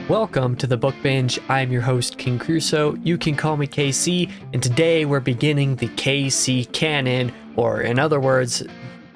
Welcome to the Book Binge. I'm your host, King Crusoe. You can call me KC, and today we're beginning the KC Canon, or in other words,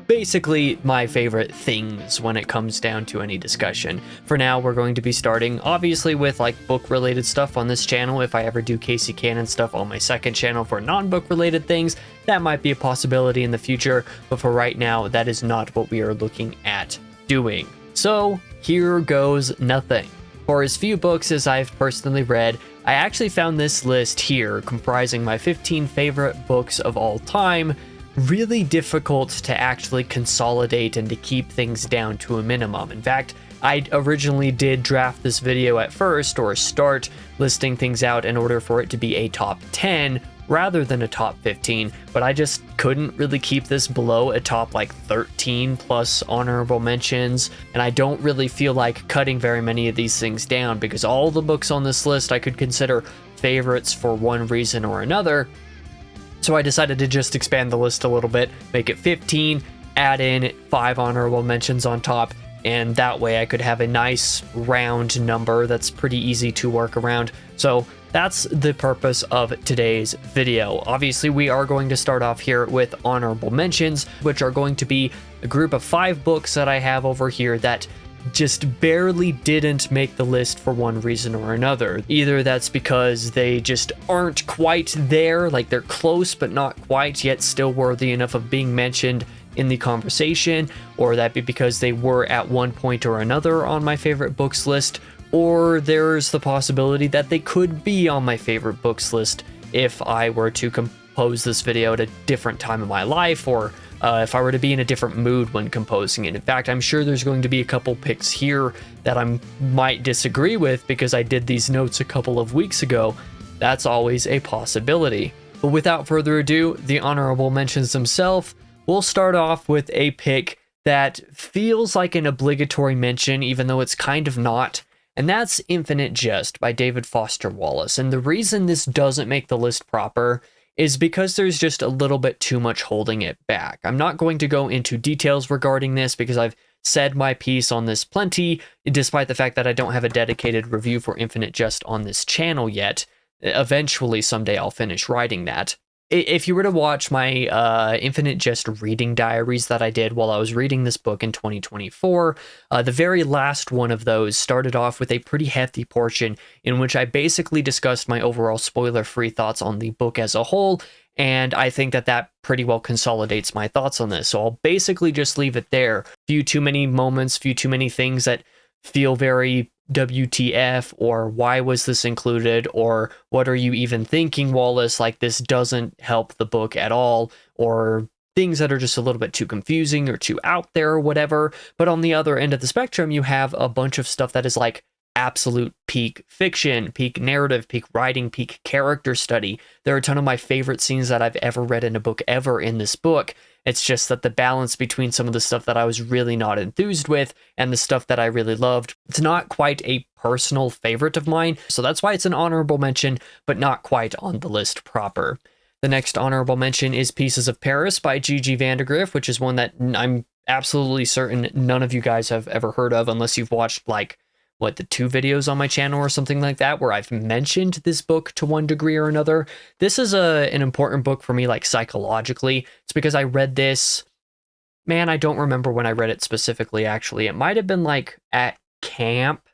basically my favorite things when it comes down to any discussion. For now, we're going to be starting, obviously, with like book-related stuff on this channel. If I ever do KC Canon stuff on my second channel for non-book-related things, that might be a possibility in the future, but for right now, that is not what we are looking at doing. So, here goes nothing. For as few books as I've personally read, I actually found this list here, comprising my 15 favorite books of all time, really difficult to actually consolidate and to keep things down to a minimum. In fact, I originally did draft this video at first, or start listing things out in order for it to be a top 10 rather than a top 15, but I just couldn't really keep this below a top like 13 plus honorable mentions, and I don't really feel like cutting very many of these things down because all the books on this list I could consider favorites for one reason or another. So I decided to just expand the list a little bit, make it 15, add in 5 honorable mentions on top, and that way I could have a nice round number that's pretty easy to work around. So that's the purpose of today's video. Obviously, we are going to start off here with honorable mentions, which are going to be a group of 5 books that I have over here that just barely didn't make the list for one reason or another. Either that's because they just aren't quite there, like they're close but not quite, yet still worthy enough of being mentioned in the conversation, or that be because they were at one point or another on my favorite books list, or there's the possibility that they could be on my favorite books list if I were to compose this video at a different time of my life, or if I were to be in a different mood when composing it. In fact, I'm sure there's going to be a couple picks here that I might disagree with because I did these notes a couple of weeks ago. That's always a possibility. But without further ado, the honorable mentions themselves. We'll start off with a pick that feels like an obligatory mention, even though it's kind of not, and that's Infinite Jest by David Foster Wallace. And the reason this doesn't make the list proper is because there's just a little bit too much holding it back. I'm not going to go into details regarding this because I've said my piece on this plenty, despite the fact that I don't have a dedicated review for Infinite Jest on this channel yet. Eventually, someday I'll finish writing that. If you were to watch my Infinite Jest reading diaries that I did while I was reading this book in 2024, the very last one of those started off with a pretty hefty portion in which I basically discussed my overall spoiler-free thoughts on the book as a whole, and I think that that pretty well consolidates my thoughts on this. So I'll basically just leave it there. Few too many moments, few too many things that feel very WTF, or why was this included, or what are you even thinking, Wallace, like this doesn't help the book at all, or things that are just a little bit too confusing or too out there or whatever. But on the other end of the spectrum, you have a bunch of stuff that is like absolute peak fiction, peak narrative, peak writing, peak character study. There are a ton of my favorite scenes that I've ever read in a book ever in this book. It's just that the balance between some of the stuff that I was really not enthused with and the stuff that I really loved, it's not quite a personal favorite of mine. So that's why it's an honorable mention, but not quite on the list proper. The next honorable mention is Pieces of Paris by Gigi Vandegrift, which is one that I'm absolutely certain none of you guys have ever heard of unless you've watched like the 2 videos on my channel or something like that where I've mentioned this book to one degree or another. This is an important book for me, like psychologically. It's because I read this, man, I don't remember when I read it specifically, actually. It might have been like at camp,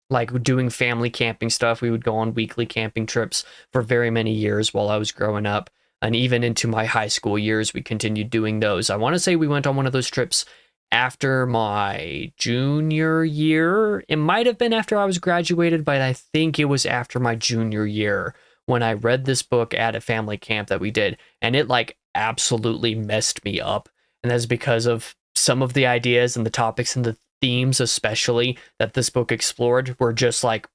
like doing family camping stuff. We would go on weekly camping trips for very many years while I was growing up. And even into my high school years, we continued doing those. I want to say we went on one of those trips after my junior year. It might have been after I was graduated, but I think it was after my junior year when I read this book at a family camp that we did, and it like absolutely messed me up. And that's because of some of the ideas and the topics and the themes especially that this book explored were just like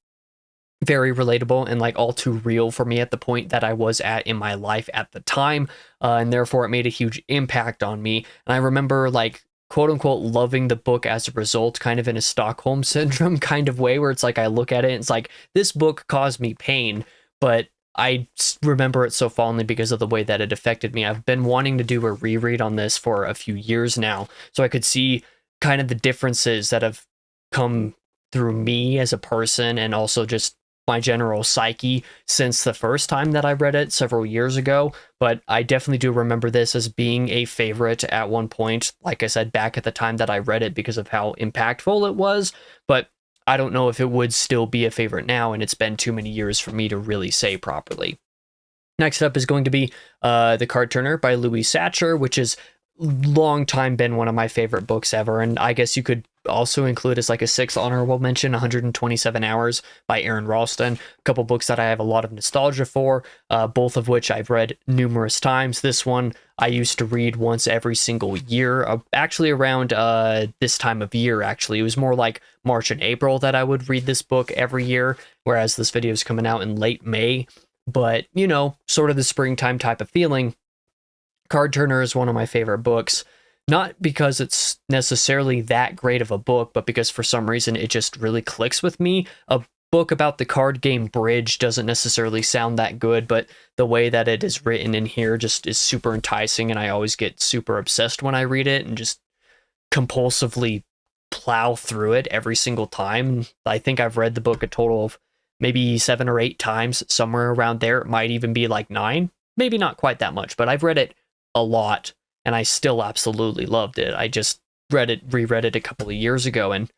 very relatable and like all too real for me at the point that I was at in my life at the time, and therefore it made a huge impact on me. And I remember like quote unquote loving the book as a result, kind of in a Stockholm syndrome kind of way, where it's like I look at it and it's like, this book caused me pain, but I remember it so fondly because of the way that it affected me. I've been wanting to do a reread on this for a few years now, so I could see kind of the differences that have come through me as a person and also just my general psyche since the first time that I read it several years ago, but I definitely do remember this as being a favorite at one point, like I said, back at the time that I read it because of how impactful it was, but I don't know if it would still be a favorite now, and it's been too many years for me to really say properly. Next up is going to be The Card Turner by Louis Satcher, which has long time been one of my favorite books ever, and I guess you could also include as like a sixth honorable mention 127 Hours by Aaron Ralston, a couple books that I have a lot of nostalgia for, both of which I've read numerous times. This one I used to read once every single year, actually around this time of year. Actually, it was more like March and April that I would read this book every year, whereas this video is coming out in late May, but you know, sort of the springtime type of feeling. Card Turner is one of my favorite books, not because it's necessarily that great of a book, but because for some reason it just really clicks with me. A book about the card game Bridge doesn't necessarily sound that good, but the way that it is written in here just is super enticing, and I always get super obsessed when I read it and just compulsively plow through it every single time. I think I've read the book a total of maybe 7 or 8 times, somewhere around there. It might even be like 9, maybe not quite that much, but I've read it a lot, and I still absolutely loved it. I just reread it a couple of years ago, and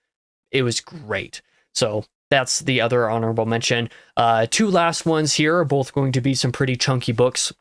it was great. So that's the other honorable mention. 2 last ones here are both going to be some pretty chunky books.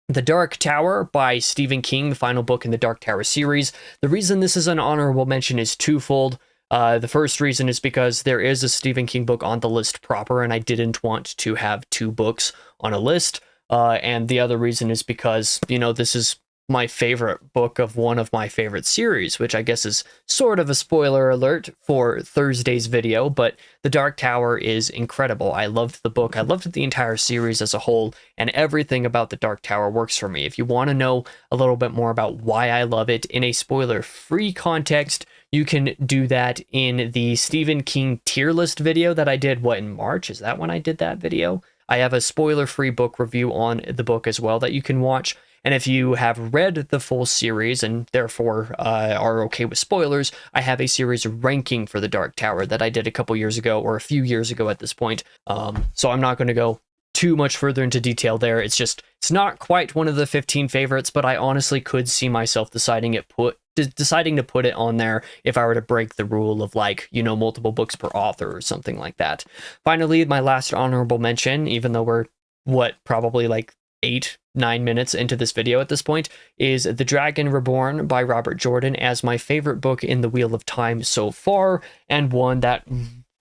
The Dark Tower by Stephen King, the final book in the Dark Tower series. The reason this is an honorable mention is twofold. The first reason is because there is a Stephen King book on the list proper, and I didn't want to have 2 books on a list. And the other reason is because, you know, this is my favorite book of one of my favorite series, which I guess is sort of a spoiler alert for Thursday's video, but The Dark Tower is incredible. I loved the book. I loved the entire series as a whole, and everything about The Dark Tower works for me. If you want to know a little bit more about why I love it in a spoiler-free context, you can do that in the Stephen King tier list video that I did, in March? Is that when I did that video? I have a spoiler-free book review on the book as well that you can watch. And if you have read the full series and therefore are okay with spoilers, I have a series ranking for The Dark Tower that I did a couple years ago, or a few years ago at this point. So I'm not going to go too much further into detail there. It's not quite one of the 15 favorites, but I honestly could see myself deciding to put it on there if I were to break the rule of, like, you know, multiple books per author or something like that. Finally, my last honorable mention, even though we're probably like 8-9 minutes into this video at this point, is The Dragon Reborn by Robert Jordan, as my favorite book in the Wheel of Time so far, and one that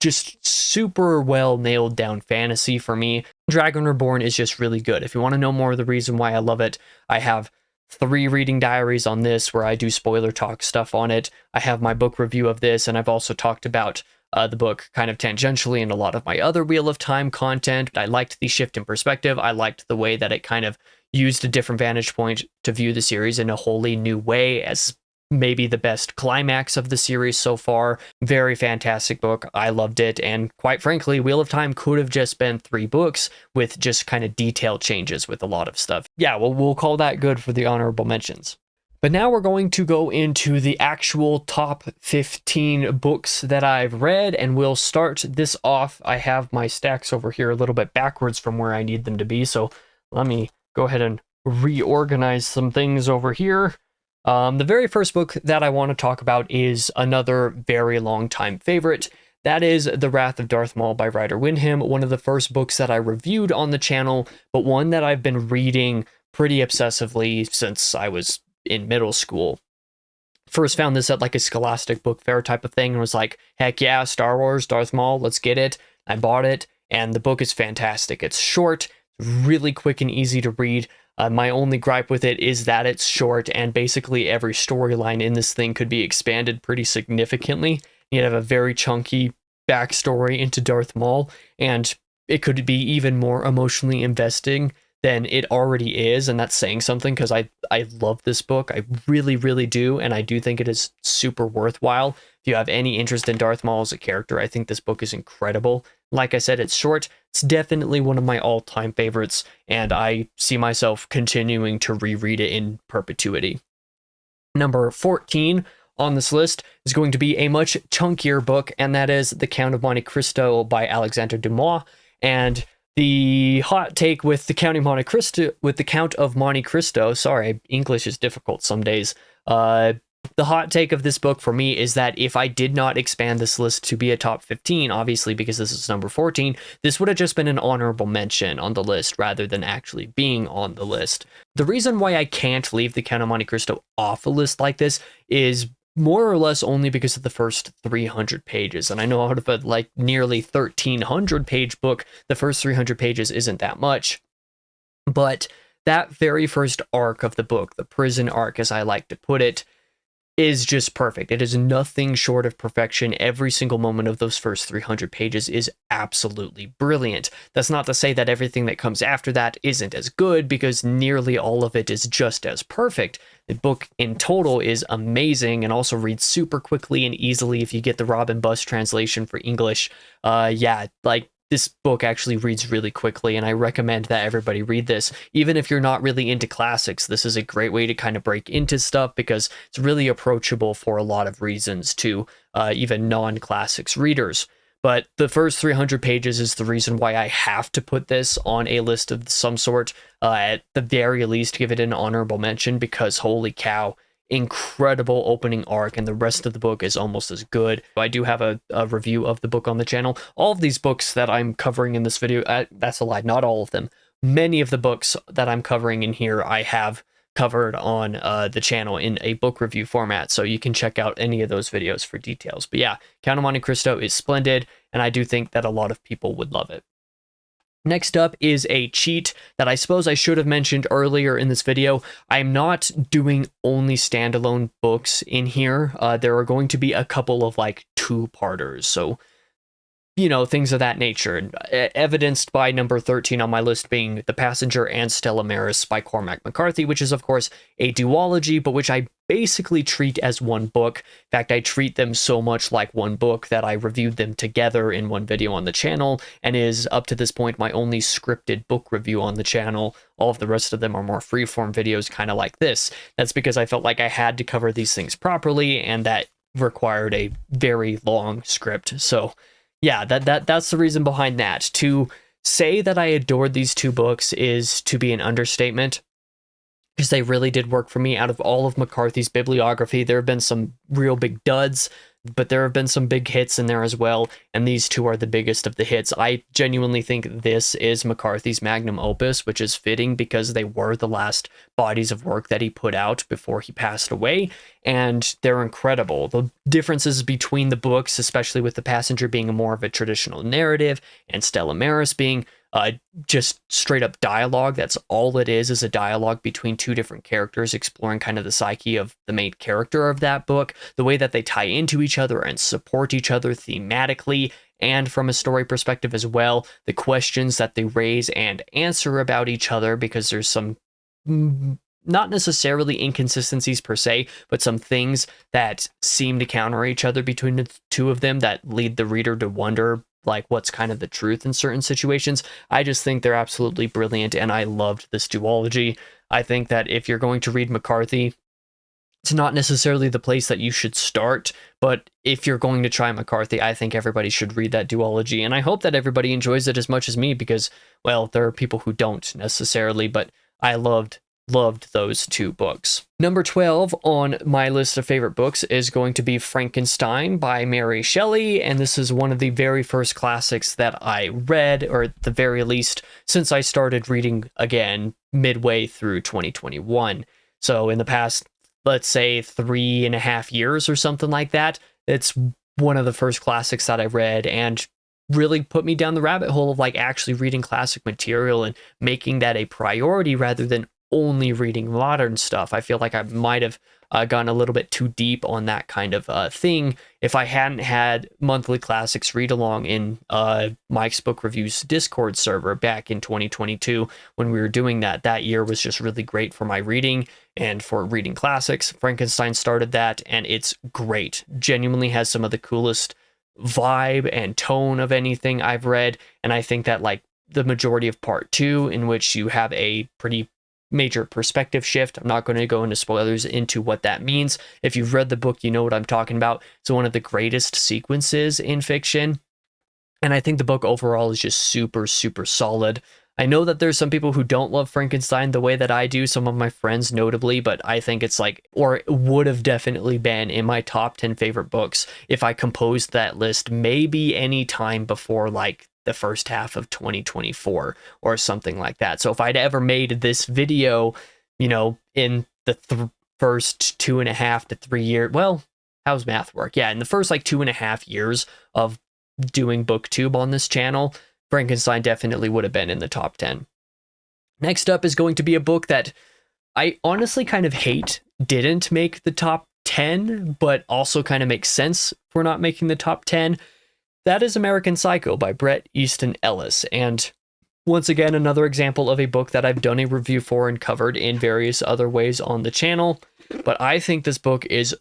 just super well nailed down fantasy for me. Dragon Reborn is just really good. If you want to know more of the reason why I love it, I have 3 reading diaries on this where I do spoiler talk stuff on it. I have my book review of this, and I've also talked about the book kind of tangentially in a lot of my other Wheel of Time content. I liked the shift in perspective. I liked the way that it kind of used a different vantage point to view the series in a wholly new way, as maybe the best climax of the series so far. Very fantastic book. I loved it. And quite frankly, Wheel of Time could have just been 3 books with just kind of detail changes with a lot of stuff. Yeah, well, we'll call that good for the honorable mentions. But now we're going to go into the actual top 15 books that I've read, and we'll start this off. I have my stacks over here a little bit backwards from where I need them to be, so let me go ahead and reorganize some things over here. The very first book that I want to talk about is another very long time favorite. That is The Wrath of Darth Maul by Ryder Wyndham, one of the first books that I reviewed on the channel, but one that I've been reading pretty obsessively since I was in middle school. First found this at like a Scholastic book fair type of thing and was like, heck yeah, Star Wars, Darth Maul, let's get it. I bought it, and the book is fantastic. It's short, really quick and easy to read. My only gripe with it is that it's short, and basically every storyline in this thing could be expanded pretty significantly. You'd have a very chunky backstory into Darth Maul, and it could be even more emotionally investing than it already is, and that's saying something, because I love this book. I really, really do, and I do think it is super worthwhile. If you have any interest in Darth Maul as a character, I think this book is incredible. Like I said, it's short. It's definitely one of my all-time favorites, and I see myself continuing to reread it in perpetuity. Number 14 on this list is going to be a much chunkier book, and that is The Count of Monte Cristo by Alexandre Dumas. And the hot take with the Count of Monte Cristo, sorry, English is difficult some days. The hot take of this book for me is that if I did not expand this list to be a top 15, obviously because this is number 14, this would have just been an honorable mention on the list rather than actually being on the list. The reason why I can't leave the Count of Monte Cristo off a list like this is more or less only because of the first 300 pages. And I know out of a like nearly 1,300 page book, the first 300 pages isn't that much. But that very first arc of the book, the prison arc as I like to put it, is just perfect. It is nothing short of perfection. Every single moment of those first 300 pages is absolutely brilliant. That's not to say that everything that comes after that isn't as good, because nearly all of it is just as perfect. The book in total is amazing and also reads super quickly and easily if you get the Robin Buss translation for English. This book actually reads really quickly, and I recommend that everybody read this. Even if you're not really into classics, this is a great way to kind of break into stuff because it's really approachable for a lot of reasons to even non-classics readers. But the first 300 pages is the reason why I have to put this on a list of some sort. At the very least, give it an honorable mention, because holy cow, incredible opening arc, and the rest of the book is almost as good. I do have a review of the book on the channel. All of these books that I'm covering in this video, that's a lie, not all of them. Many of the books that I'm covering in here I have covered on the channel in a book review format, so you can check out any of those videos for details. But yeah, Count of Monte Cristo is splendid, and I do think that a lot of people would love it. Next up is a cheat that I suppose I should have mentioned earlier in this video. I'm not doing only standalone books in here. There are going to be a couple of like two-parters, so you know, things of that nature, evidenced by number 13 on my list being The Passenger and Stella Maris by Cormac McCarthy, which is of course a duology, but which I basically treat as one book. In fact, I treat them so much like one book that I reviewed them together in one video on the channel, and is up to this point my only scripted book review on the channel. All of the rest of them are more freeform videos, kind of like this. That's because I felt like I had to cover these things properly, and that required a very long script. So yeah, that's the reason behind that. To say that I adored these two books is to be an understatement, because they really did work for me. Out of all of McCarthy's bibliography, there have been some real big duds, but there have been some big hits in there as well, and these two are the biggest of the hits. I genuinely think this is McCarthy's magnum opus, which is fitting because they were the last bodies of work that he put out before he passed away, and they're incredible. The differences between the books, especially with The Passenger being more of a traditional narrative, and Stella Maris being just straight up dialogue. That's all it is a dialogue between two different characters exploring kind of the psyche of the main character of that book, the way that they tie into each other and support each other thematically and from a story perspective as well, the questions that they raise and answer about each other, because there's some not necessarily inconsistencies per se, but some things that seem to counter each other between the two of them that lead the reader to wonder like what's kind of the truth in certain situations. I just think they're absolutely brilliant, and I loved this duology. I think that if you're going to read McCarthy, it's not necessarily the place that you should start, but if you're going to try McCarthy, I think everybody should read that duology, and I hope that everybody enjoys it as much as me, because, well, there are people who don't necessarily, but I loved those two books. Number 12 on my list of favorite books is going to be Frankenstein by Mary Shelley, and this is one of the very first classics that I read, or at the very least, since I started reading again midway through 2021. So in the past, let's say 3.5 years or something like that, it's one of the first classics that I read, and really put me down the rabbit hole of like actually reading classic material and making that a priority rather than only reading modern stuff. I feel like I might have gone a little bit too deep on that kind of thing if I hadn't had monthly classics read along in Mike's Book Reviews Discord server back in 2022 when we were doing that. That year was just really great for my reading and for reading classics. Frankenstein started that, and it's great. Genuinely has some of the coolest vibe and tone of anything I've read, and I think that like the majority of part 2, in which you have a pretty major perspective shift. I'm not going to go into spoilers into what that means. If you've read the book, you know what I'm talking about. It's one of the greatest sequences in fiction. And I think the book overall is just super, super solid. I know that there's some people who don't love Frankenstein the way that I do, some of my friends notably, but I think it's like, or it would have definitely been in my top 10 favorite books if I composed that list maybe any time before like the first half of 2024 or something like that. So if I'd ever made this video, you know, in the first 2.5 to 3 years, well, how's math work? Yeah, in the first like 2.5 years of doing booktube on this channel, Frankenstein definitely would have been in the top 10. Next up is going to be a book that I honestly kind of hate didn't make the top 10, but also kind of makes sense for not making the top 10. That is American Psycho by Bret Easton Ellis. And once again, another example of a book that I've done a review for and covered in various other ways on the channel. But I think this book is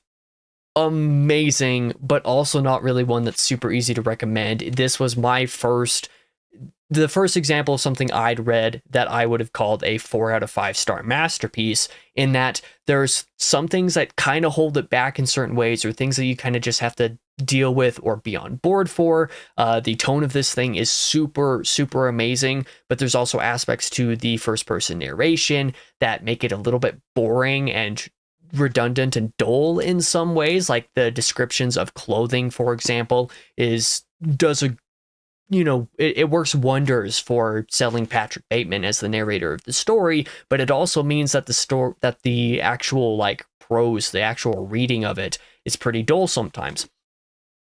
amazing, but also not really one that's super easy to recommend. This was the first example of something I'd read that I would have called a 4 out of 5 star masterpiece, in that there's some things that kind of hold it back in certain ways, or things that you kind of just have to deal with or be on board for. The tone of this thing is super, super amazing, but there's also aspects to the first person narration that make it a little bit boring and redundant and dull in some ways. Like the descriptions of clothing, for example, does a, you know, it works wonders for selling Patrick Bateman as the narrator of the story, but it also means that the actual like prose, the actual reading of it is pretty dull sometimes.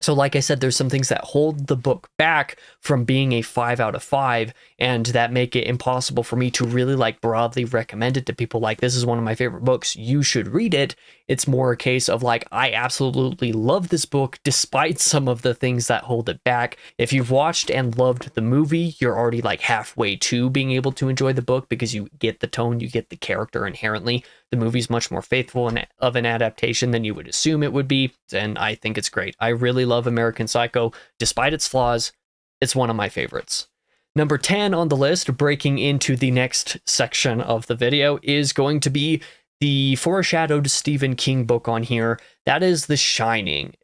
So like I said, there's some things that hold the book back from being a 5 out of 5, and that make it impossible for me to really like broadly recommend it to people like, this is one of my favorite books, you should read it. It's more a case of like, I absolutely love this book despite some of the things that hold it back. If you've watched and loved the movie, you're already like halfway to being able to enjoy the book because you get the tone, you get the character inherently. The movie's much more faithful of an adaptation than you would assume it would be, and I think it's great. I really love American Psycho. Despite its flaws, it's one of my favorites. Number 10 on the list, breaking into the next section of the video, is going to be the foreshadowed Stephen King book on here. That is The Shining.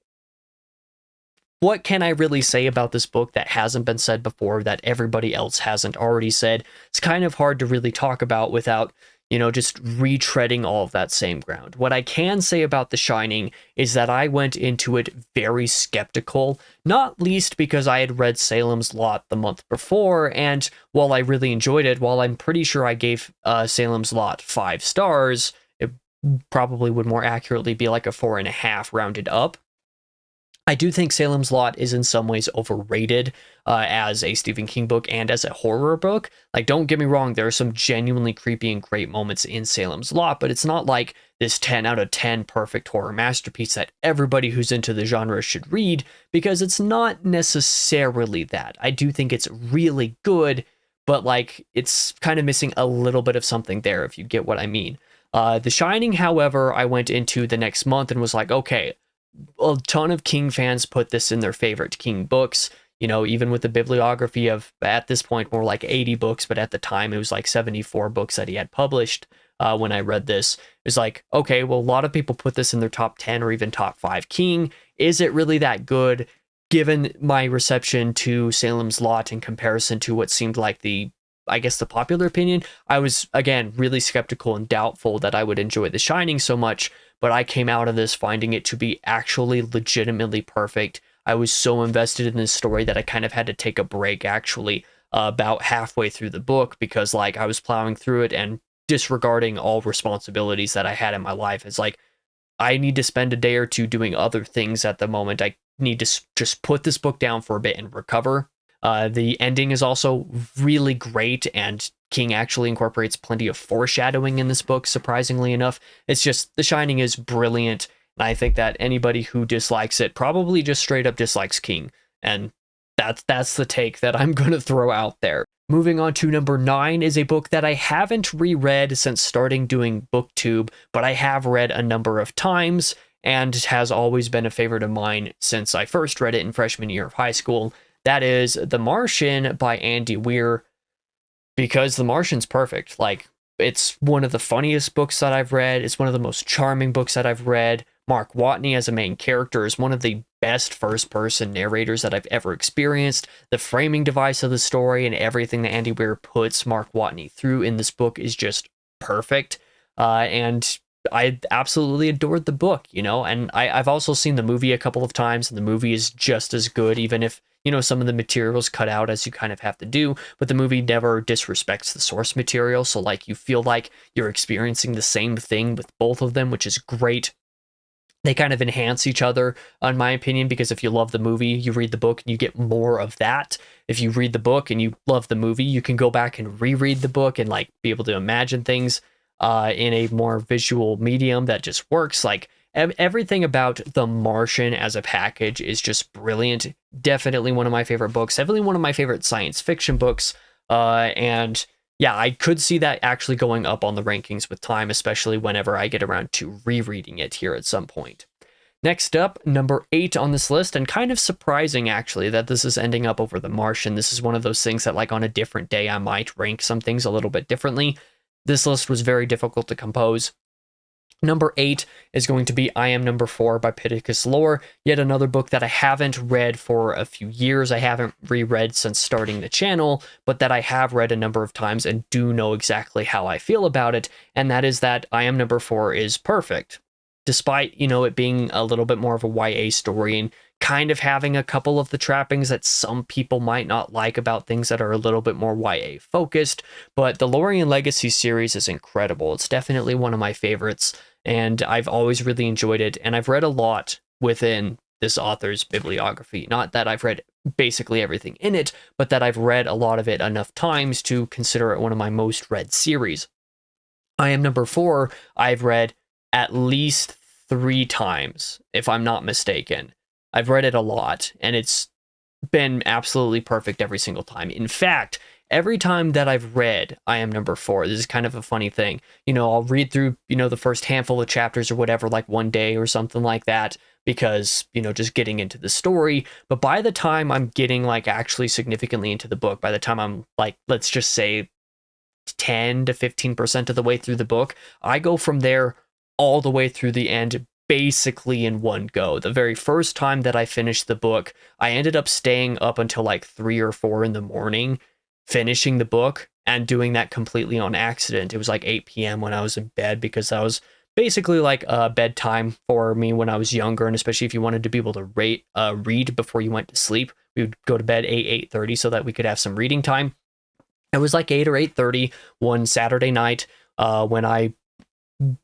What can I really say about this book that hasn't been said before, that everybody else hasn't already said? It's kind of hard to really talk about without, you know, just retreading all of that same ground. What I can say about The Shining is that I went into it very skeptical, not least because I had read Salem's Lot the month before, and while I really enjoyed it, while I'm pretty sure I gave Salem's Lot 5 stars, it probably would more accurately be like a 4.5 rounded up. I do think Salem's Lot is in some ways overrated as a Stephen King book and as a horror book. Like, don't get me wrong, there are some genuinely creepy and great moments in Salem's Lot, but it's not like this 10 out of 10 perfect horror masterpiece that everybody who's into the genre should read, because it's not necessarily that. I do think it's really good, but like, it's kind of missing a little bit of something there, if you get what I mean. The Shining, however, I went into the next month and was like, okay, a ton of King fans put this in their favorite King books, you know, even with the bibliography of, at this point, more like 80 books, but at the time it was like 74 books that he had published when I read this. It was like, okay, well, a lot of people put this in their top 10 or even top 5 King. Is it really that good? Given my reception to Salem's Lot in comparison to what seemed like the popular opinion, I was, again, really skeptical and doubtful that I would enjoy The Shining so much, but I came out of this finding it to be actually legitimately perfect. I was so invested in this story that I kind of had to take a break, actually, about halfway through the book, because like I was plowing through it and disregarding all responsibilities that I had in my life. It's like, I need to spend a day or two doing other things at the moment. I need to just put this book down for a bit and recover. The ending is also really great, and King actually incorporates plenty of foreshadowing in this book, surprisingly enough. It's just, The Shining is brilliant, and I think that anybody who dislikes it probably just straight up dislikes King, and that's the take that I'm going to throw out there. Moving on to number 9 is a book that I haven't reread since starting doing BookTube, but I have read a number of times, and has always been a favorite of mine since I first read it in freshman year of high school. That is The Martian by Andy Weir, because The Martian's perfect. Like, It's one of the funniest books that I've read. It's one of the most charming books that I've read. Mark Watney as a main character is one of the best first-person narrators that I've ever experienced. The framing device of the story and everything that Andy Weir puts Mark Watney through in this book is just perfect. And I absolutely adored the book, you know, and I've also seen the movie a couple of times, and the movie is just as good, even if, you know, some of the materials cut out, as you kind of have to do, but the movie never disrespects the source material, so like you feel like you're experiencing the same thing with both of them, which is great. They kind of enhance each other, in my opinion, because if you love the movie, you read the book and you get more of that. If you read the book and you love the movie, you can go back and reread the book and like be able to imagine things in a more visual medium that just works. Like everything about The Martian as a package is just brilliant. Definitely one of my favorite books. Definitely one of my favorite science fiction books. And yeah, I could see that actually going up on the rankings with time, especially whenever I get around to rereading it here at some point. Next up, number 8 on this list, and kind of surprising actually that this is ending up over The Martian. This is one of those things that like on a different day I might rank some things a little bit differently. This list was very difficult to compose. Number 8 is going to be I Am Number 4 by Pittacus Lore, yet another book that I haven't read for a few years. I haven't reread since starting the channel, but that I have read a number of times and do know exactly how I feel about it, and that is that I Am Number 4 is perfect. Despite, you know, it being a little bit more of a YA story and kind of having a couple of the trappings that some people might not like about things that are a little bit more YA focused, but the Lorien Legacy series is incredible. It's definitely one of my favorites, and I've always really enjoyed it, and I've read a lot within this author's bibliography. Not that I've read basically everything in it, but that I've read a lot of it enough times to consider it one of my most read series. I Am Number 4, I've read at least 3 times, if I'm not mistaken. I've read it a lot, and it's been absolutely perfect every single time. In fact, every time that I've read I Am Number 4, this is kind of a funny thing. You know, I'll read through, you know, the first handful of chapters or whatever, like one day or something like that, because, you know, just getting into the story. But by the time I'm getting like actually significantly into the book, by the time I'm like, let's just say 10 to 15% of the way through the book, I go from there all the way through the end basically in one go. The very first time that I finished the book, I ended up staying up until like 3 or 4 in the morning finishing the book, and doing that completely on accident. It was like 8 p.m. when I was in bed, because that was basically like bedtime for me when I was younger, and especially if you wanted to be able to read before you went to sleep, we would go to bed 8:30 so that we could have some reading time. It was like 8 or 8:30 one Saturday night when I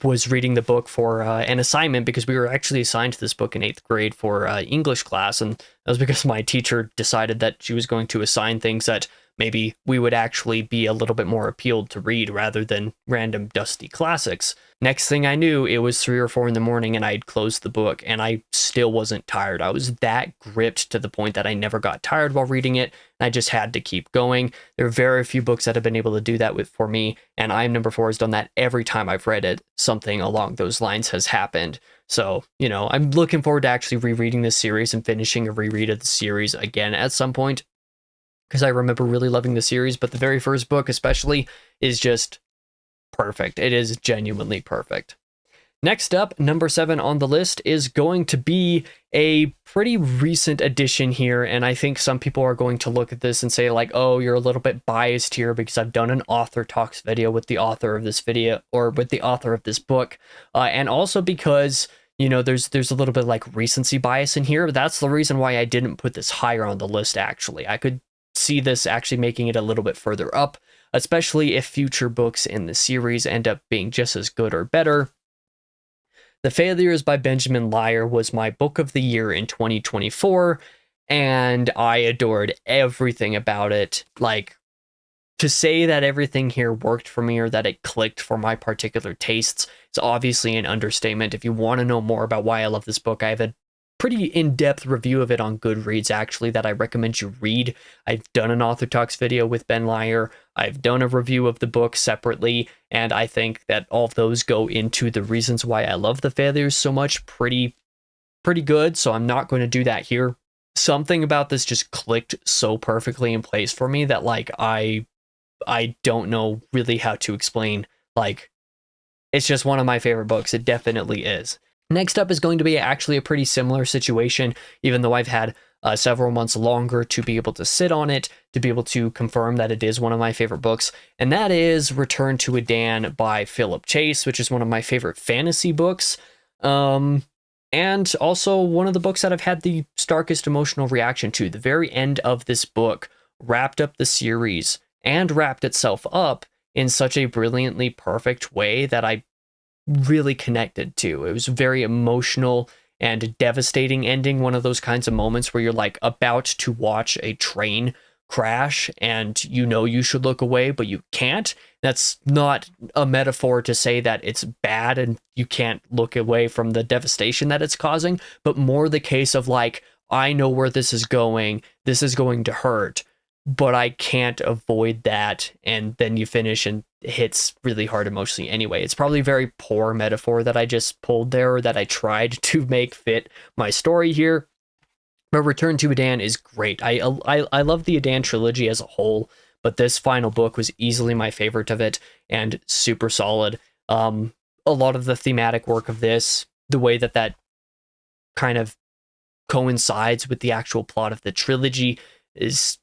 was reading the book for an assignment, because we were actually assigned to this book in 8th grade for English class, and that was because my teacher decided that she was going to assign things that maybe we would actually be a little bit more appealed to read rather than random dusty classics. Next thing I knew, it was 3 or 4 in the morning and I'd closed the book, and I still wasn't tired. I was that gripped to the point that I never got tired while reading it. I just had to keep going. There are very few books that have been able to do that for me, and I Am Number 4 has done that every time I've read it. Something along those lines has happened. So, you know, I'm looking forward to actually rereading this series and finishing a reread of the series again at some point, because I remember really loving the series, but the very first book especially is just perfect. It is genuinely perfect. Next up, number 7 on the list is going to be a pretty recent addition here, and I think some people are going to look at this and say like, oh, you're a little bit biased here because I've done an author talks video with the author of this video, or with the author of this book, and also because, you know, there's a little bit like recency bias in here. That's the reason why I didn't put this higher on the list, actually. I could see this actually making it a little bit further up, especially if future books in the series end up being just as good or better. The Failures by Benjamin Lyer was my book of the year in 2024, and I adored everything about it. Like, to say that everything here worked for me or that it clicked for my particular tastes is obviously an understatement. If you want to know more about why I love this book, I have a pretty in-depth review of it on Goodreads, actually, that I recommend you read. I've done an author talks video with Ben Lyer. I've done a review of the book separately, and I think that all of those go into the reasons why I love The Failures so much pretty good, so I'm not going to do that here. Something about this just clicked so perfectly in place for me that, like, I don't know really how to explain Like, it's just one of my favorite books. It definitely is. Next up is going to be actually a pretty similar situation, even though I've had several months longer to be able to sit on it, to be able to confirm that it is one of my favorite books. And that is Return to Adan by Philip Chase, which is one of my favorite fantasy books. And also one of the books that I've had the starkest emotional reaction to. The very end of this book wrapped up the series and wrapped itself up in such a brilliantly perfect way that I really connected to. It was a very emotional and devastating ending, one of those kinds of moments where you're like about to watch a train crash and you know you should look away, but you can't. That's not a metaphor to say that it's bad and you can't look away from the devastation that it's causing, but more the case of like, I know where this is going to hurt, but I can't avoid that. And then you finish and it hits really hard emotionally anyway. It's probably a very poor metaphor that I just pulled there, or that I tried to make fit my story here. But Return to Adan is great. I love the Adan trilogy as a whole, but this final book was easily my favorite of it and super solid. A lot of the thematic work of this, the way that kind of coincides with the actual plot of the trilogy, it's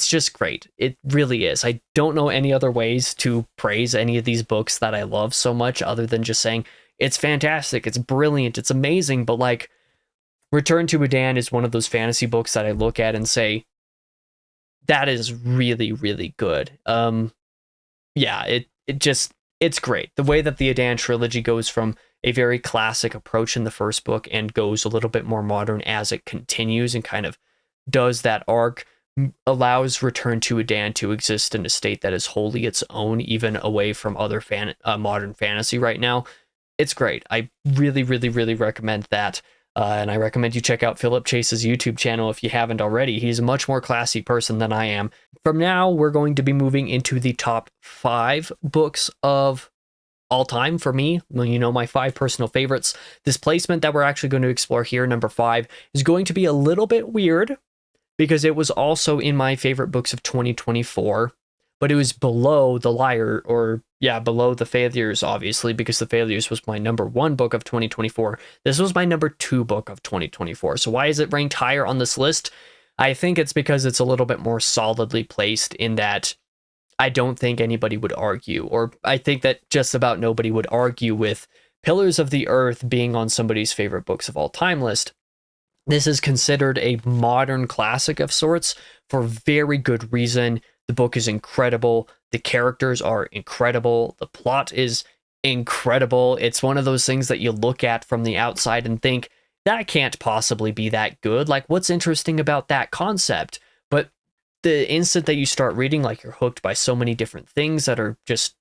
just great. It really is. I don't know any other ways to praise any of these books that I love so much other than just saying it's fantastic, it's brilliant, it's amazing. But like, Return to Adan is one of those fantasy books that I look at and say, that is really, really good. Yeah, it's great. The way that the Adan trilogy goes from a very classic approach in the first book and goes a little bit more modern as it continues and kind of does that arc, allows Return to Adan to exist in a state that is wholly its own, even away from other modern fantasy right now. It's great. I really, really, really recommend that. And I recommend you check out Philip Chase's YouTube channel if you haven't already. He's a much more classy person than I am. From now, we're going to be moving into the top 5 books of all time for me. Well, you know, my 5 personal favorites. This placement that we're actually going to explore here, number 5, is going to be a little bit weird, because it was also in my favorite books of 2024, but it was below The Liar, or yeah, below The Failures, obviously, because The Failures was my number 1 book of 2024. This was my number 2 book of 2024. So why is it ranked higher on this list? I think it's because it's a little bit more solidly placed in that I don't think anybody would argue, or I think that just about nobody would argue with Pillars of the Earth being on somebody's favorite books of all time list. This is considered a modern classic of sorts for very good reason. The book is incredible. The characters are incredible. The plot is incredible. It's one of those things that you look at from the outside and think, that can't possibly be that good. Like, what's interesting about that concept? But the instant that you start reading, like, you're hooked by so many different things that are just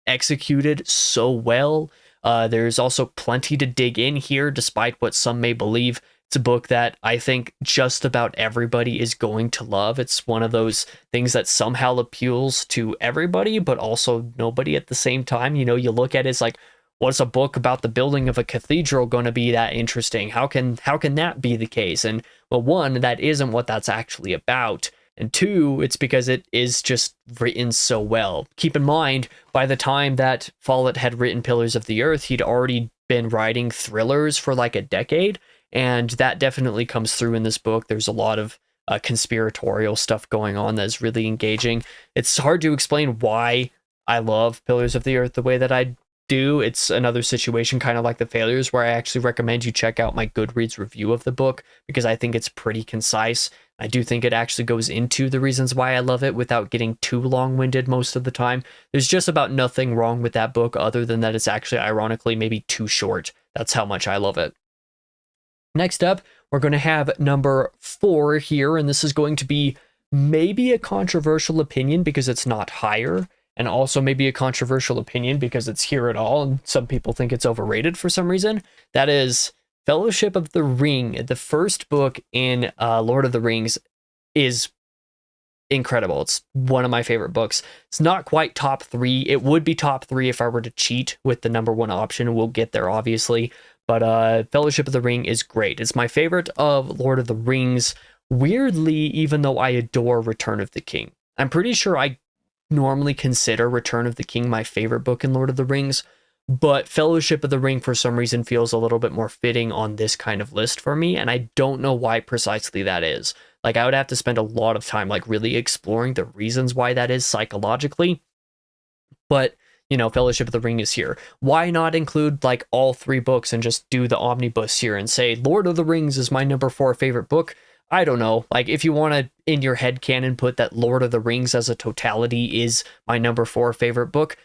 executed so well. There's also plenty to dig in here, despite what some may believe. It's a book that I think just about everybody is going to love. It's one of those things that somehow appeals to everybody, but also nobody at the same time. You know, you look at it, it's like, what's a book about the building of a cathedral going to be that interesting? How can that be the case? And well, one, that isn't what that's actually about. And 2, it's because it is just written so well. Keep in mind, by the time that Follett had written Pillars of the Earth, he'd already been writing thrillers for like a decade. And that definitely comes through in this book. There's a lot of conspiratorial stuff going on that's really engaging. It's hard to explain why I love Pillars of the Earth the way that I do. It's another situation kind of like The Failures, where I actually recommend you check out my Goodreads review of the book, because I think it's pretty concise. I do think it actually goes into the reasons why I love it without getting too long-winded most of the time. There's just about nothing wrong with that book other than that it's actually ironically maybe too short. That's how much I love it. Next up, we're going to have number 4 here, and this is going to be maybe a controversial opinion because it's not higher, and also maybe a controversial opinion because it's here at all, and some people think it's overrated for some reason. That is Fellowship of the Ring. The first book in Lord of the Rings is incredible. It's one of my favorite books. It's not quite top 3. It would be top 3 if I were to cheat with the number 1 option. We'll get there, obviously. But Fellowship of the Ring is great. It's my favorite of Lord of the Rings, weirdly, even though I adore Return of the King. I'm pretty sure I normally consider Return of the King my favorite book in Lord of the Rings, but Fellowship of the Ring for some reason feels a little bit more fitting on this kind of list for me, and I don't know why precisely that is. Like, I would have to spend a lot of time like really exploring the reasons why that is psychologically, but you know, Fellowship of the Ring is here. Why not include like all 3 books and just do the omnibus here and say Lord of the Rings is my number 4 favorite book? I don't know. Like, if you want to, in your head canon, put that Lord of the Rings as a totality is my number 4 favorite book,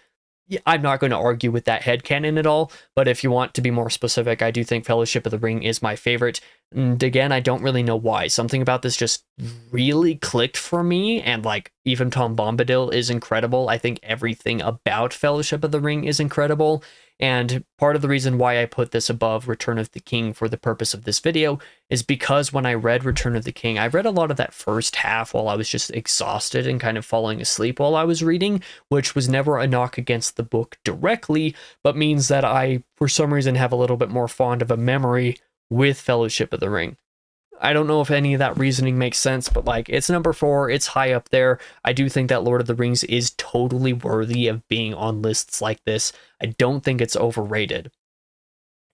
I'm not going to argue with that headcanon at all, but if you want to be more specific, I do think Fellowship of the Ring is my favorite. And again, I don't really know why. Something about this just really clicked for me, and like, even Tom Bombadil is incredible. I think everything about Fellowship of the Ring is incredible, and part of the reason why I put this above Return of the King for the purpose of this video is because when I read Return of the King, I read a lot of that first half while I was just exhausted and kind of falling asleep while I was reading, which was never a knock against the book directly, but means that I, for some reason, have a little bit more fond of a memory with Fellowship of the Ring. I don't know if any of that reasoning makes sense, but like, it's number 4, it's high up there. I do think that Lord of the Rings is totally worthy of being on lists like this. I don't think it's overrated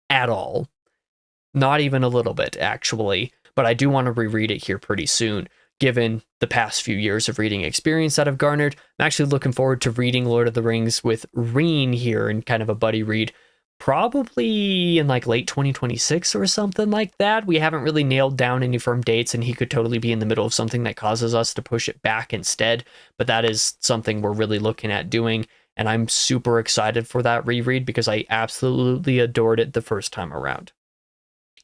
at all. Not even a little bit, actually. But I do want to reread it here pretty soon, given the past few years of reading experience that I've garnered. I'm actually looking forward to reading Lord of the Rings with Reen here in kind of a buddy read, probably in like late 2026 or something like that. We haven't really nailed down any firm dates, and he could totally be in the middle of something that causes us to push it back instead, but that is something we're really looking at doing, and I'm super excited for that reread because I absolutely adored it the first time around.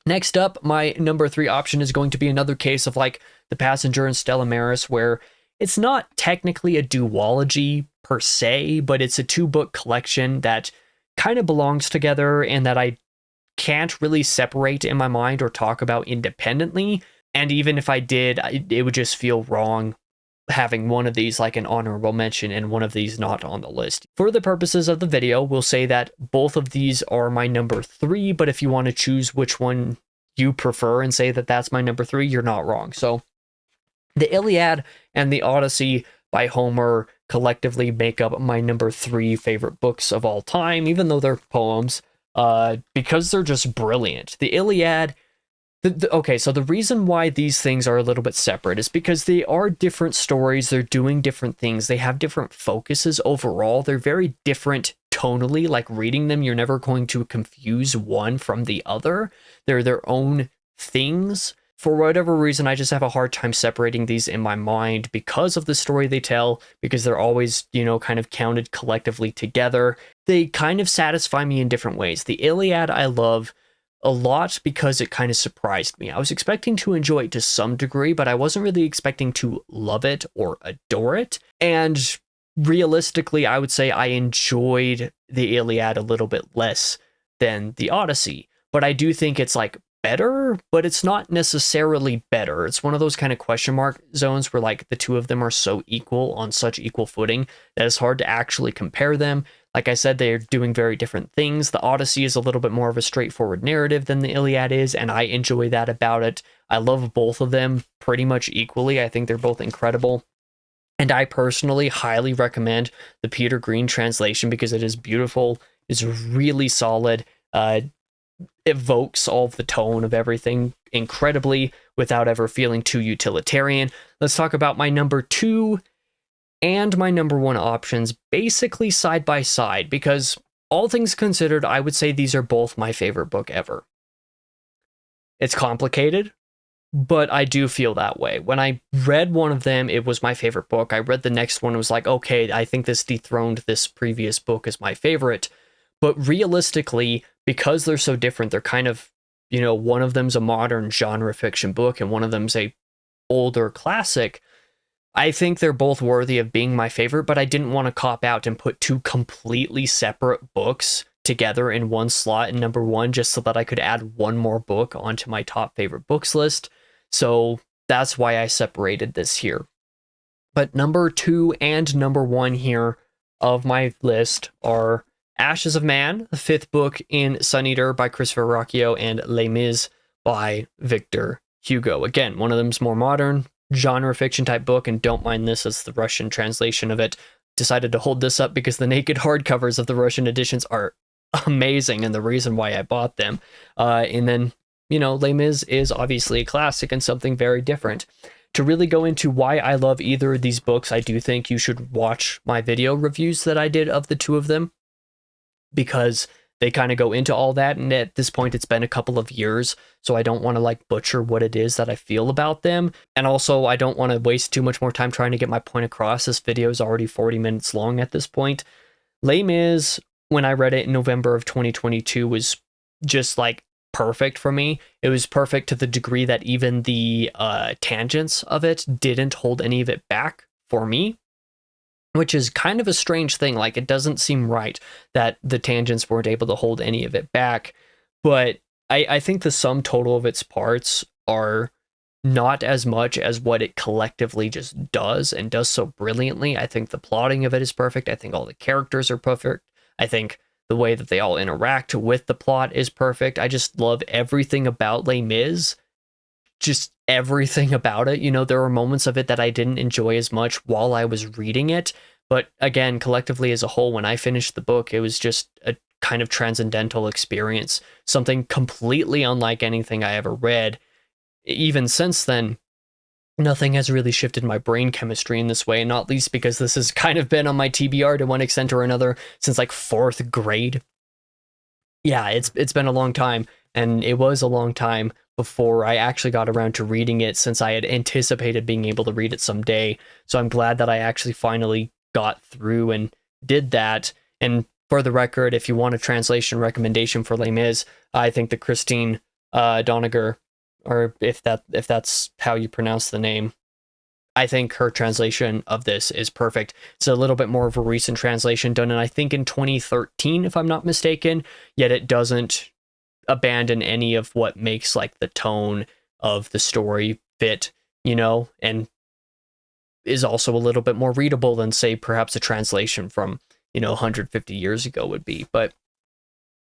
Next up, my number 3 option is going to be another case of like The Passenger and Stella Maris, where it's not technically a duology per se, but it's a 2-book collection that kind of belongs together and that I can't really separate in my mind or talk about independently. And even if I did, it would just feel wrong having one of these like an honorable mention and one of these not on the list. For the purposes of the video, we'll say that both of these are my number 3, but if you want to choose which one you prefer and say that that's my number 3, you're not wrong. So the Iliad and the Odyssey by Homer collectively make up my number 3 favorite books of all time, even though they're poems, because they're just brilliant. The Iliad, okay, so the reason why these things are a little bit separate is because they are different stories, they're doing different things, they have different focuses overall, they're very different tonally, like reading them, you're never going to confuse one from the other. They're their own things. For whatever reason, I just have a hard time separating these in my mind because of the story they tell, because they're always, you know, kind of counted collectively together. They kind of satisfy me in different ways. The Iliad I love a lot because it kind of surprised me. I was expecting to enjoy it to some degree, but I wasn't really expecting to love it or adore it. And realistically, I would say I enjoyed the Iliad a little bit less than the Odyssey, but I do think it's like better, but it's not necessarily better. It's one of those kind of question mark zones where like the two of them are so equal on such equal footing that it's hard to actually compare them. Like I said, they're doing very different things. The Odyssey is a little bit more of a straightforward narrative than the Iliad is, and I enjoy that about it. I love both of them pretty much equally. I think they're both incredible. And I personally highly recommend the Peter Green translation because it is beautiful, it's really solid, evokes all of the tone of everything incredibly without ever feeling too utilitarian. Let's talk about my number 2 and my number 1 options basically side by side, because all things considered, I would say these are both my favorite book ever. It's complicated, but I do feel that way. When I read one of them, it was my favorite book. I read the next one, it was like, okay, I think this dethroned this previous book as my favorite. But realistically, because they're so different, they're kind of, you know, one of them's a modern genre fiction book and one of them's a older classic. I think they're both worthy of being my favorite, but I didn't want to cop out and put 2 completely separate books together in one slot in number 1 just so that I could add one more book onto my top favorite books list. So that's why I separated this here. But number 2 and number 1 here of my list are Ashes of Man, the 5th book in Sun Eater by Christopher Verrocchio, and Les Mis by Victor Hugo. Again, one of them's more modern, genre fiction type book, and don't mind this as the Russian translation of it. decided to hold this up because the naked hardcovers of the Russian editions are amazing and the reason why I bought them. And then, Les Mis is obviously a classic and something very different. To really go into why I love either of these books, I do think you should watch my video reviews that I did of the two of them, because they kind of go into all that. And at this point, it's been a couple of years, so I don't want to like butcher what it is that I feel about them. And also, I don't want to waste too much more time trying to get my point across. This video is already 40 minutes long at this point. Les Mis, when I read it in November of 2022, was just like perfect for me. It was perfect to the degree that even the tangents of it didn't hold any of it back for me, which is kind of a strange thing. Like, it doesn't seem right that the tangents weren't able to hold any of it back. But I think the sum total of its parts are not as much as what it collectively just does, and does so brilliantly. I think the plotting of it is perfect. I think all the characters are perfect. I think the way that they all interact with the plot is perfect. I just love everything about Les Mis. Just everything about it. There were moments of it that I didn't enjoy as much while I was reading it. But again, collectively as a whole, when I finished the book, it was just a kind of transcendental experience. Something completely unlike anything I ever read. Even since then, nothing has really shifted my brain chemistry in this way, not least because this has kind of been on my TBR to one extent or another since like 4th grade. Yeah, it's been a long time, and it was a long time before I actually got around to reading it, since I had anticipated being able to read it someday. So I'm glad that I actually finally got through and did that. And for the record, if you want a translation recommendation for Les Mis, I think the Christine Doniger, or if that's how you pronounce the name, I think her translation of this is perfect. It's a little bit more of a recent translation, done in, I think, in 2013, if I'm not mistaken, yet it doesn't abandon any of what makes like the tone of the story fit, and is also a little bit more readable than, say, perhaps a translation from, 150 years ago would be. But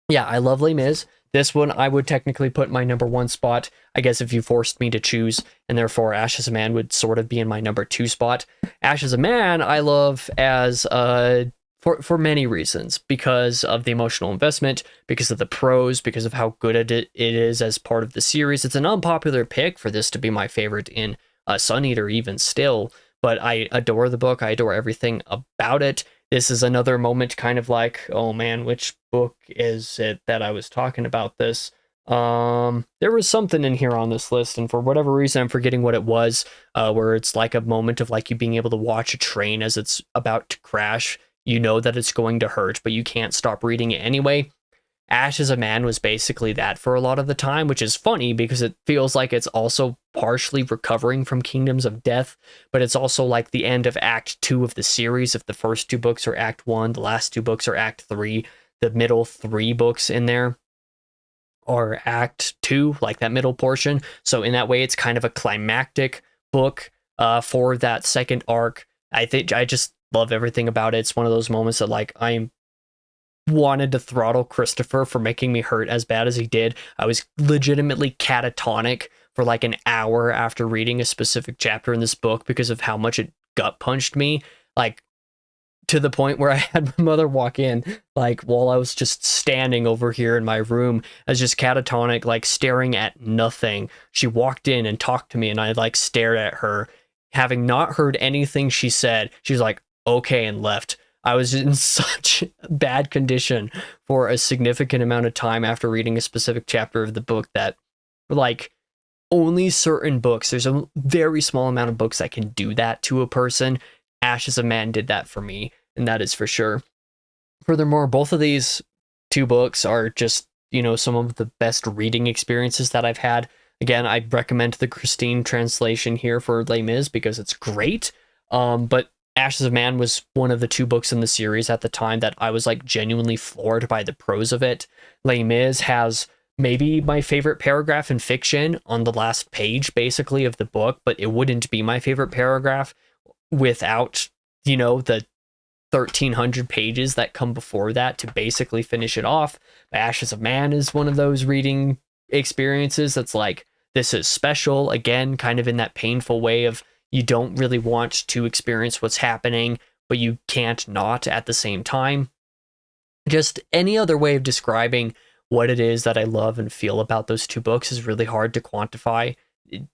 yeah, I love Les Mis. This one I would technically put my number 1 spot, I guess, if you forced me to choose, and therefore Ash as a Man would sort of be in my number 2 spot. Ash as a Man I love as for many reasons, because of the emotional investment, because of the prose, because of how good it is as part of the series. It's an unpopular pick for this to be my favorite in Sun Eater even still, but I adore the book. I adore everything about it. This is another moment kind of like, oh man, which book is it that I was talking about this? There was something in here on this list, and for whatever reason, I'm forgetting what it was, where it's like a moment of like you being able to watch a train as it's about to crash. You know that it's going to hurt, but you can't stop reading it anyway. Ash as a Man was basically that for a lot of the time, which is funny because it feels like it's also partially recovering from Kingdoms of Death, but it's also like the end of Act 2 of the series. If the first 2 books are Act 1, the last 2 books are Act 3, the middle 3 books in there are Act 2, like that middle portion. So in that way, it's kind of a climactic book for that second arc. I think I just love everything about it. It's one of those moments that like I wanted to throttle Christopher for making me hurt as bad as he did. I was legitimately catatonic for like an hour after reading a specific chapter in this book because of how much it gut punched me, like to the point where I had my mother walk in like while I was just standing over here in my room. I was just catatonic, like staring at nothing. She walked in and talked to me, and I like stared at her, having not heard anything she said. She was like, okay, and left. I was in such bad condition for a significant amount of time after reading a specific chapter of the book that, like, only certain books, there's a very small amount of books that can do that to a person. Ash as a Man did that for me, and that is for sure. Furthermore, both of these 2 books are just, some of the best reading experiences that I've had. Again, I recommend the Christine translation here for Les Mis because it's great. But Ash as a Man was one of the 2 books in the series at the time that I was like genuinely floored by the prose of it. Les Mis has maybe my favorite paragraph in fiction on the last page, basically, of the book, but it wouldn't be my favorite paragraph without, the 1,300 pages that come before that to basically finish it off. Ash as a Man is one of those reading experiences that's like, this is special, again, kind of in that painful way of you don't really want to experience what's happening but you can't not at the same time. Just any other way of describing what it is that I love and feel about those two books is really hard to quantify.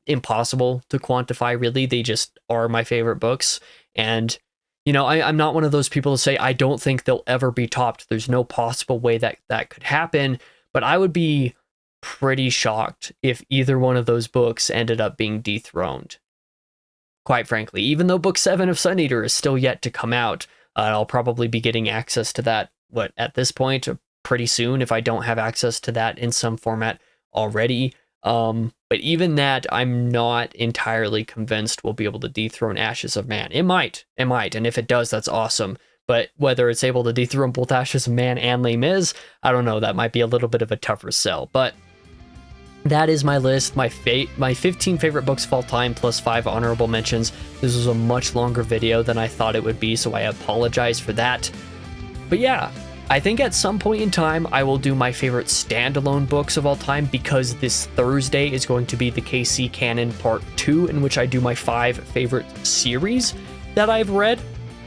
Impossible to quantify, really. They just are my favorite books. And, you know, I'm not one of those people to say I don't think they'll ever be topped. There's no possible way that that could happen. But I would be pretty shocked if either one of those books ended up being dethroned. Quite frankly, even though book 7 of Sun Eater is still yet to come out, I'll probably be getting access to that, at this point, pretty soon, if I don't have access to that in some format already. But even that, I'm not entirely convinced we'll be able to dethrone Ashes of Man. It might, and if it does, that's awesome. But whether it's able to dethrone both Ashes of Man and Les Mis, I don't know. That might be a little bit of a tougher sell. But that is my list, my 15 favorite books of all time, plus 5 honorable mentions. This was a much longer video than I thought it would be, so I apologize for that. But yeah, I think at some point in time, I will do my favorite standalone books of all time, because this Thursday is going to be the KC Canon Part 2, in which I do my 5 favorite series that I've read.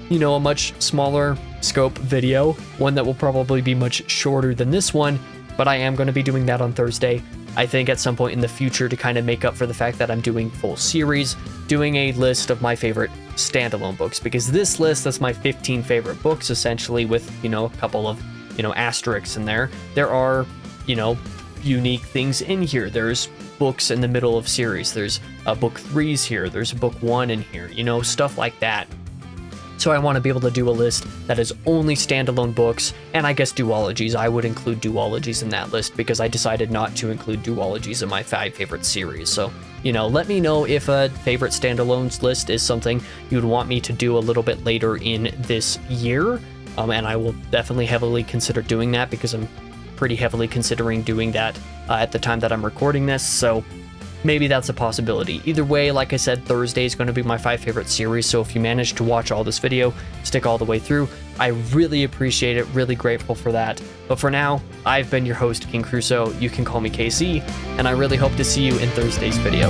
You know, a much smaller scope video, one that will probably be much shorter than this one, but I am going to be doing that on Thursday. I think at some point in the future, to kind of make up for the fact that I'm doing full series, doing a list of my favorite standalone books, because this list, that's my 15 favorite books, essentially, with, you know, a couple of, you know, asterisks in there. There are, you know, unique things in here. There's books in the middle of series. There's book 3s here. There's book 1 in here, you know, stuff like that. So I want to be able to do a list that is only standalone books, and I guess duologies. I would include duologies in that list, because I decided not to include duologies in my 5 favorite series. So, you know, let me know if a favorite standalones list is something you would want me to do a little bit later in this year. And I will definitely heavily consider doing that, because I'm pretty heavily considering doing that at the time that I'm recording this. So maybe that's a possibility. Either way, like I said, Thursday is going to be my 5 favorite series, so if you manage to watch all this video, stick all the way through, I really appreciate it, really grateful for that. But for now, I've been your host, King Crusoe. You can call me KC, and I really hope to see you in Thursday's video.